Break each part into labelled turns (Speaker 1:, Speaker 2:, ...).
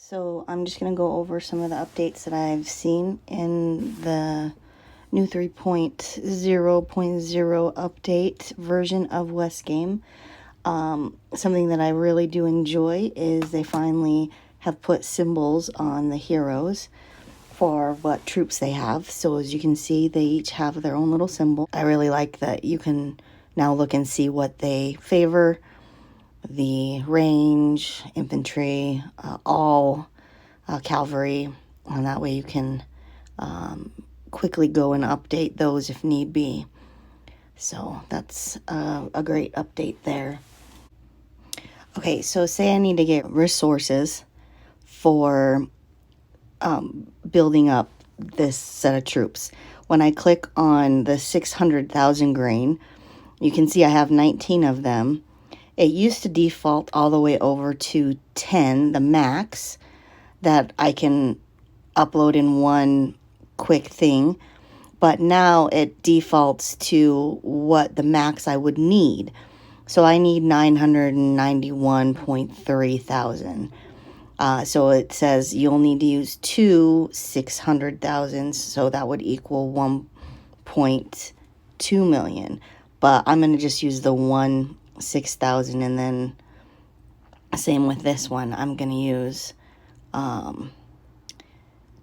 Speaker 1: So I'm just going to go over some of the updates that I've seen in the new 3.0.0 update version of West Game. Something that I really do enjoy is they finally have put symbols on the heroes for what troops they have. So as you can see, they each have their own little symbol. I really like that you can now look and see what they favor. The range, infantry, all cavalry, and that way you can quickly go and update those if need be. So that's a great update there. Okay, so say I need to get resources for building up this set of troops. When I click on the 600,000 grain, you can see I have 19 of them. It used to default all the way over to 10, the max, that I can upload in one quick thing. But now it defaults to what the max I would need. So I need 991.3 thousand. So it says you'll need to use two 600,000. So that would equal 1.2 million. But I'm going to just use the 6,000, and then same with this one. I'm going to use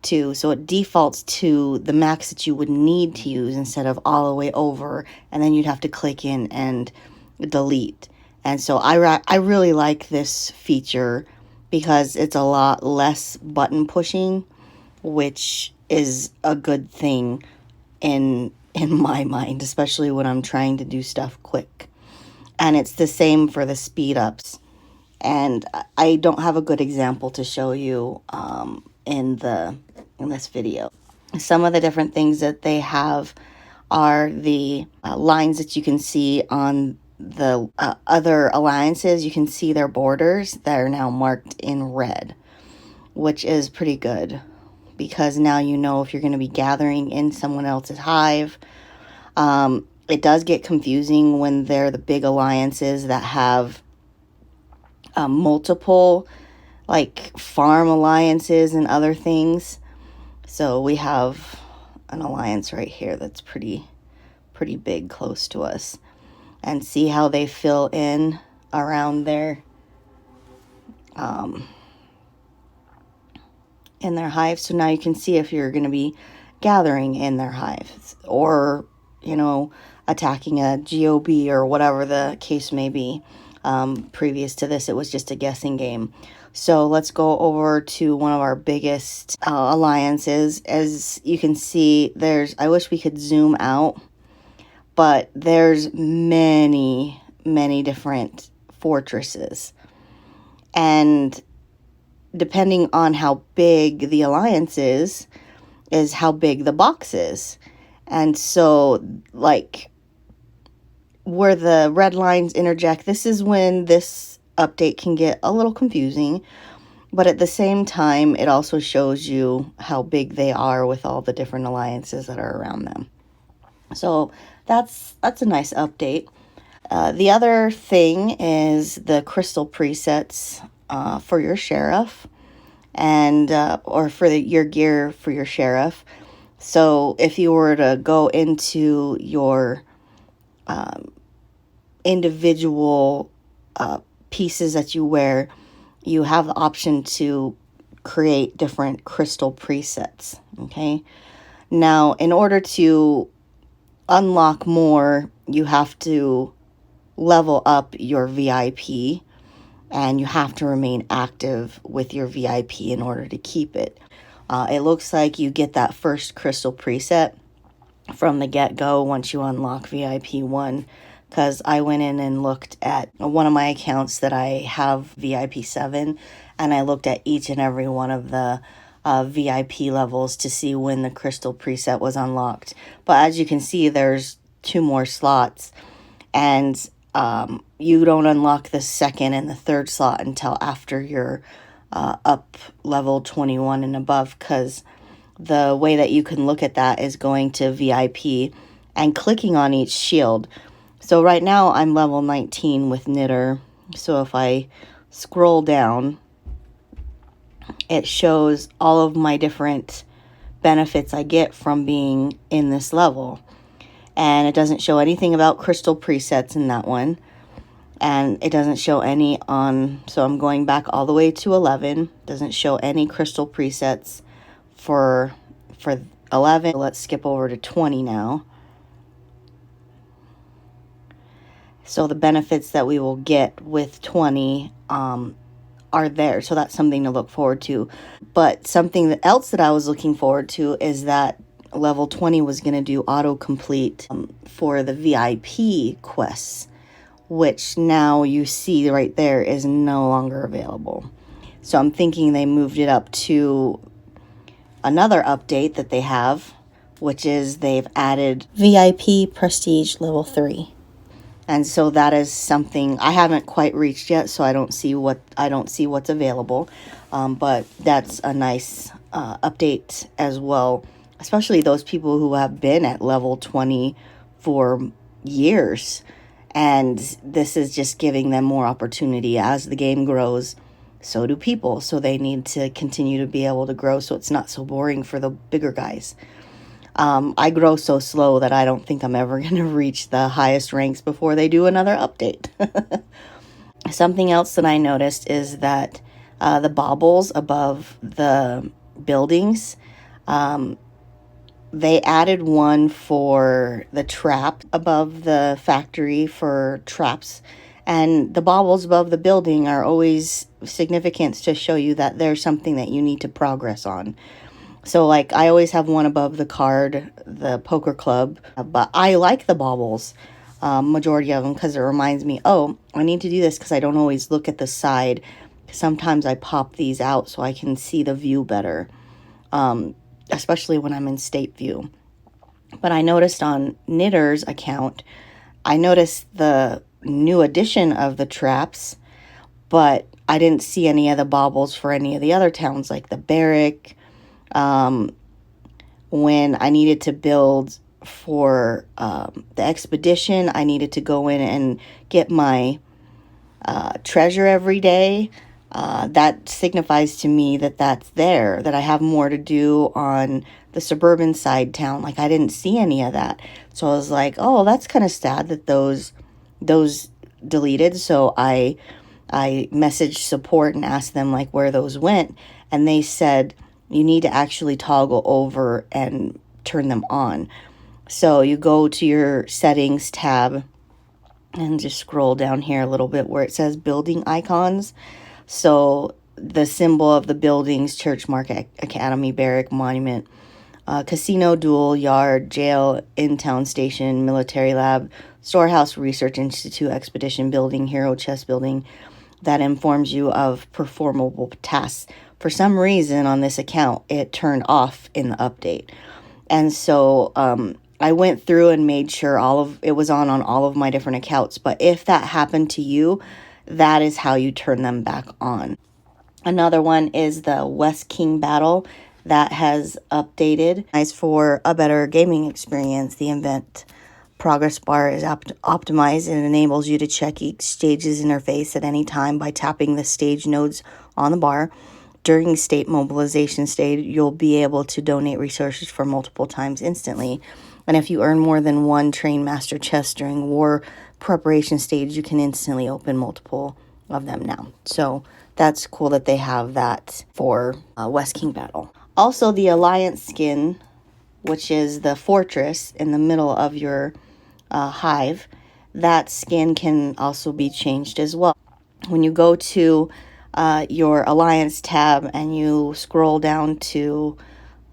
Speaker 1: 2. So it defaults to the max that you would need to use instead of all the way over, and then you'd have to click in and delete. And so I really like this feature because it's a lot less button pushing, which is a good thing in my mind, especially when I'm trying to do stuff quick. And it's the same for the speed ups. And I don't have a good example to show you in this video. Some of the different things that they have are the lines that you can see on the other alliances. You can see their borders that are now marked in red, which is pretty good because now you know if you're going to be gathering in someone else's hive. It does get confusing when they're the big alliances that have multiple like farm alliances and other things. So we have an alliance right here that's pretty big close to us, and see how they fill in around their in their hive. So now you can see if you're going to be gathering in their hive or attacking a GOB or whatever the case may be. Previous to this, it was just a guessing game. So let's go over to one of our biggest alliances. As you can see, I wish we could zoom out, but there's many different fortresses. And depending on how big the alliance is how big the box is. And so, like, where the red lines interject, this is when this update can get a little confusing, but at the same time it also shows you how big they are with all the different alliances that are around them. So that's a nice update. The other thing is the crystal presets for your sheriff, and or for your gear for your sheriff. So if you were to go into your individual pieces that you wear, you have the option to create different crystal presets. Okay, now in order to unlock more, you have to level up your VIP, and you have to remain active with your VIP in order to keep it. It looks like you get that first crystal preset from the get-go once you unlock VIP 1, because I went in and looked at one of my accounts that I have VIP 7, and I looked at each and every one of the VIP levels to see when the crystal preset was unlocked. But as you can see, there's 2 more slots, and you don't unlock the second and the third slot until after you're up level 21 and above, because the way that you can look at that is going to VIP and clicking on each shield. So right now I'm level 19 with Knitter. So if I scroll down, it shows all of my different benefits I get from being in this level. And it doesn't show anything about crystal presets in that one. And it doesn't show any on, so I'm going back all the way to 11. Doesn't show any crystal presets for 11. Let's skip over to 20 now. So the benefits that we will get with 20 are there. So that's something to look forward to. But something else that I was looking forward to is that level 20 was going to do autocomplete for the VIP quests, which now you see right there is no longer available. So I'm thinking they moved it up to another update that they have, which is they've added VIP Prestige level 3. And so that is something I haven't quite reached yet, so I don't see what's available. But that's a nice update as well, especially those people who have been at level 20 for years. And this is just giving them more opportunity. As the game grows, so do people. So they need to continue to be able to grow so it's not so boring for the bigger guys. I grow so slow that I don't think I'm ever going to reach the highest ranks before they do another update. Something else that I noticed is that the baubles above the buildings, they added one for the trap above the factory for traps. And the baubles above the building are always significant to show you that there's something that you need to progress on. So, like, I always have one above the card, the poker club, but I like the baubles, majority of them, because it reminds me, oh, I need to do this because I don't always look at the side. Sometimes I pop these out so I can see the view better, especially when I'm in state view. But I noticed on Knitter's account, I noticed the new addition of the traps, but I didn't see any of the baubles for any of the other towns, like the Barrack. When I needed to build for the expedition, I needed to go in and get my treasure every day. That signifies to me that that's there, that I have more to do on the suburban side town. Like, I didn't see any of that. So I was like, oh, that's kind of sad that those deleted. So I messaged support and asked them like where those went. And they said, you need to actually toggle over and turn them on. So you go to your settings tab and just scroll down here a little bit where it says building icons. So the symbol of the buildings, Church Market Academy, Barrack, Monument, Casino, Duel, Yard, Jail, In-Town Station, Military Lab, Storehouse, Research Institute, Expedition Building, Hero Chest Building, that informs you of performable tasks. For some reason on this account, it turned off in the update. And so I went through and made sure it was on all of my different accounts. But if that happened to you, that is how you turn them back on. Another one is the West King Battle that has updated. Nice for a better gaming experience. The event progress bar is optimized and enables you to check each stage's interface at any time by tapping the stage nodes on the bar. During state mobilization stage, you'll be able to donate resources for multiple times instantly. And if you earn more than one Train Master chest during war preparation stage, you can instantly open multiple of them now. So that's cool that they have that for West King Battle. Also, the Alliance skin, which is the fortress in the middle of your hive, that skin can also be changed as well. When you go to your Alliance tab and you scroll down to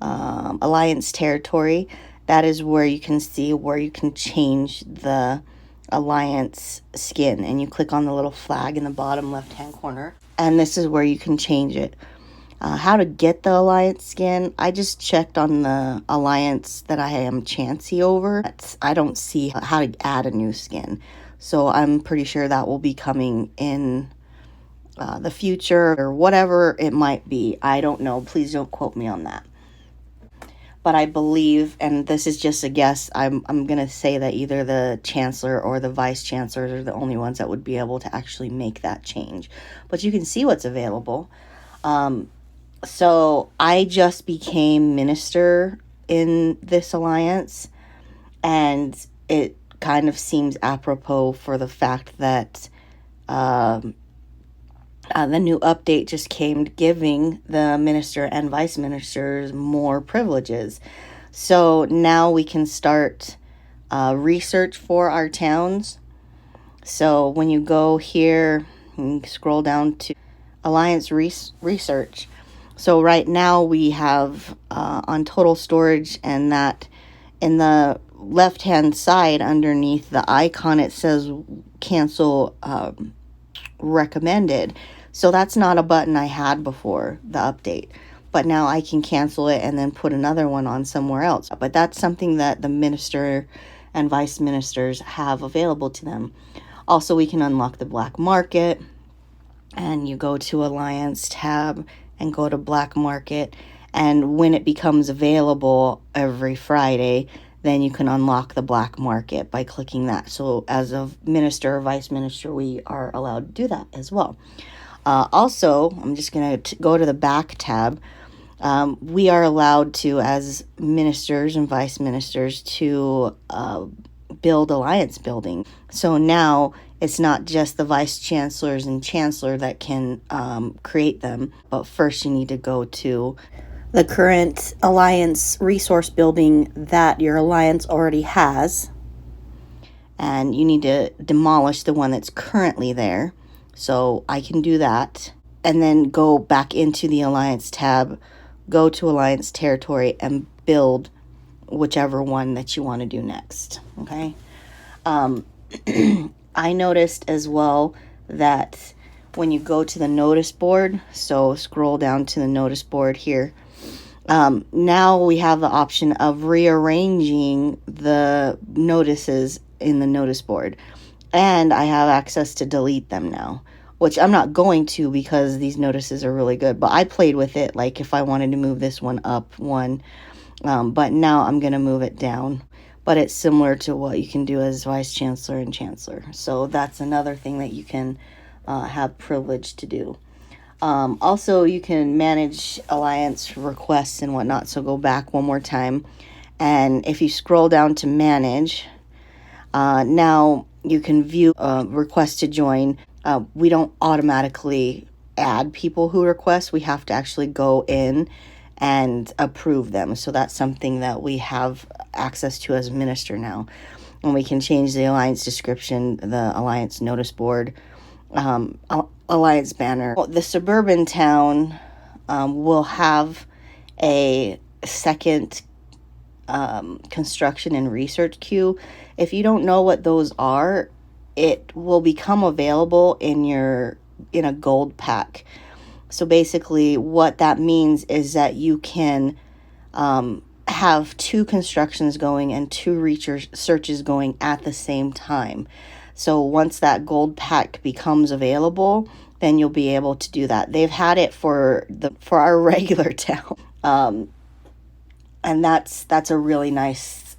Speaker 1: Alliance territory, that is where you can see where you can change the Alliance skin, and you click on the little flag in the bottom left hand corner, and this is where you can change it. How to get the Alliance skin, I just checked on the Alliance that I am chancy over. I don't see how to add a new skin, so I'm pretty sure that will be coming in the future or whatever it might be. I don't know. Please don't quote me on that. But I believe, and this is just a guess, I'm going to say that either the chancellor or the vice chancellors are the only ones that would be able to actually make that change. But you can see what's available. So I just became minister in this alliance, and it kind of seems apropos for the fact that the new update just came giving the minister and vice ministers more privileges. So now we can start research for our towns. So when you go here, you scroll down to Alliance Research. So right now we have on total storage, and that in the left hand side underneath the icon it says cancel recommended. So that's not a button I had before the update. But now I can cancel it and then put another one on somewhere else. But that's something that the minister and vice ministers have available to them. Also, we can unlock the black market, and you go to Alliance tab and go to black market. And when it becomes available every Friday, then you can unlock the black market by clicking that. So as a minister or vice minister, we are allowed to do that as well. Also, I'm just going to go to the back tab. We are allowed to, as ministers and vice ministers, to build alliance building. So now it's not just the vice chancellors and chancellor that can create them, but first you need to go to the current alliance resource building that your alliance already has, and you need to demolish the one that's currently there. So I can do that, and then go back into the Alliance tab, go to Alliance Territory, and build whichever one that you want to do next, okay? I noticed as well that when you go to the notice board, so scroll down to the notice board here, now we have the option of rearranging the notices in the notice board. And I have access to delete them now, which I'm not going to because these notices are really good. But I played with it, like if I wanted to move this one up one. But now I'm going to move it down. But it's similar to what you can do as vice chancellor and chancellor. So that's another thing that you can have privilege to do. Also, you can manage alliance requests and whatnot. So go back one more time. And if you scroll down to manage, now you can view requests to join. We don't automatically add people who request. We have to actually go in and approve them. So that's something that we have access to as minister now. And we can change the alliance description, the alliance notice board, alliance banner. The suburban town will have a second construction and research queue. If you don't know what those are, it will become available in a gold pack. So basically what that means is that you can have 2 constructions going and 2 research searches going at the same time. So once that gold pack becomes available, then you'll be able to do that. They've had it for our regular town. And that's a really nice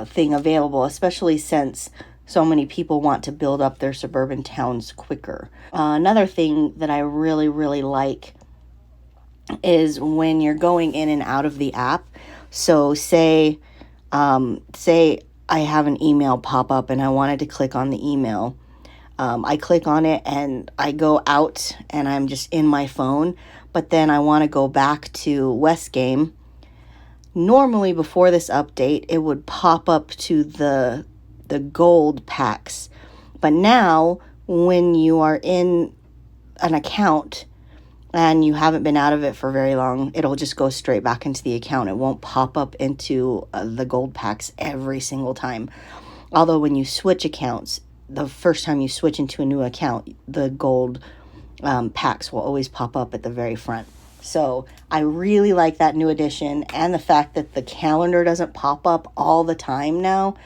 Speaker 1: thing available, especially since so many people want to build up their suburban towns quicker. Another thing that I really, really like is when you're going in and out of the app. So say I have an email pop up and I wanted to click on the email. I click on it and I go out and I'm just in my phone, but then I want to go back to Westgame. Normally before this update, it would pop up to the gold packs. But now when you are in an account and you haven't been out of it for very long, it'll just go straight back into the account. It won't pop up into the gold packs every single time. Although when you switch accounts, the first time you switch into a new account, the gold packs will always pop up at the very front. So I really like that new addition, and the fact that the calendar doesn't pop up all the time now.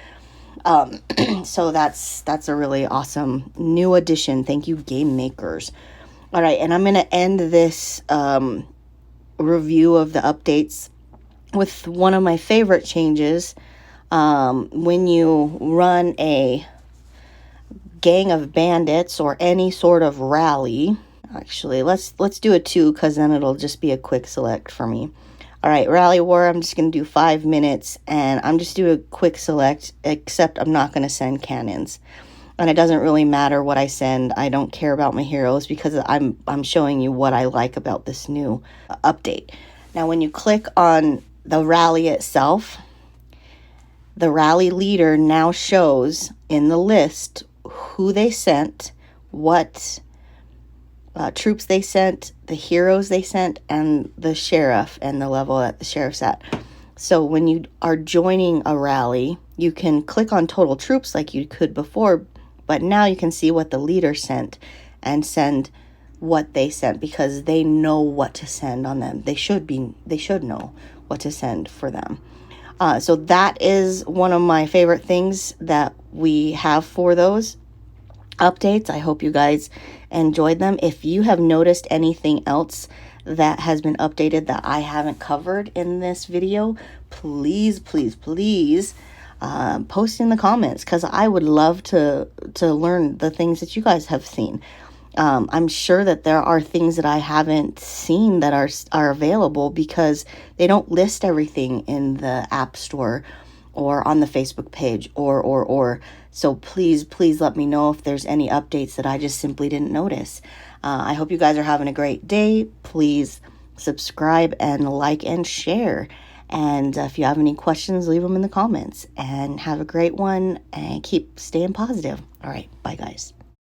Speaker 1: So that's a really awesome new addition. Thank you, game makers. All right, and I'm going to end this review of the updates with one of my favorite changes. When you run a gang of bandits or any sort of rally, Actually, let's do a 2 because then it'll just be a quick select for me. All right, Rally War, I'm just going to do 5 minutes, and I'm just do a quick select, except I'm not going to send cannons. And it doesn't really matter what I send. I don't care about my heroes because I'm showing you what I like about this new update. Now, when you click on the rally itself, the rally leader now shows in the list who they sent, what troops they sent, the heroes they sent, and the sheriff and the level that the sheriff's at. So when you are joining a rally, you can click on total troops like you could before, but now you can see what the leader sent and send what they sent because they know what to send on them. They should know what to send for them. So that is one of my favorite things that we have for those updates. I hope you guys enjoyed them. If you have noticed anything else that has been updated that I haven't covered in this video, please post in the comments because I would love to learn the things that you guys have seen. I'm sure that there are things that I haven't seen that are available because they don't list everything in the App Store or on the Facebook page or. So please let me know if there's any updates that I just simply didn't notice. I hope you guys are having a great day. Please subscribe and like and share. And if you have any questions, leave them in the comments. And have a great one and keep staying positive. All right. Bye, guys.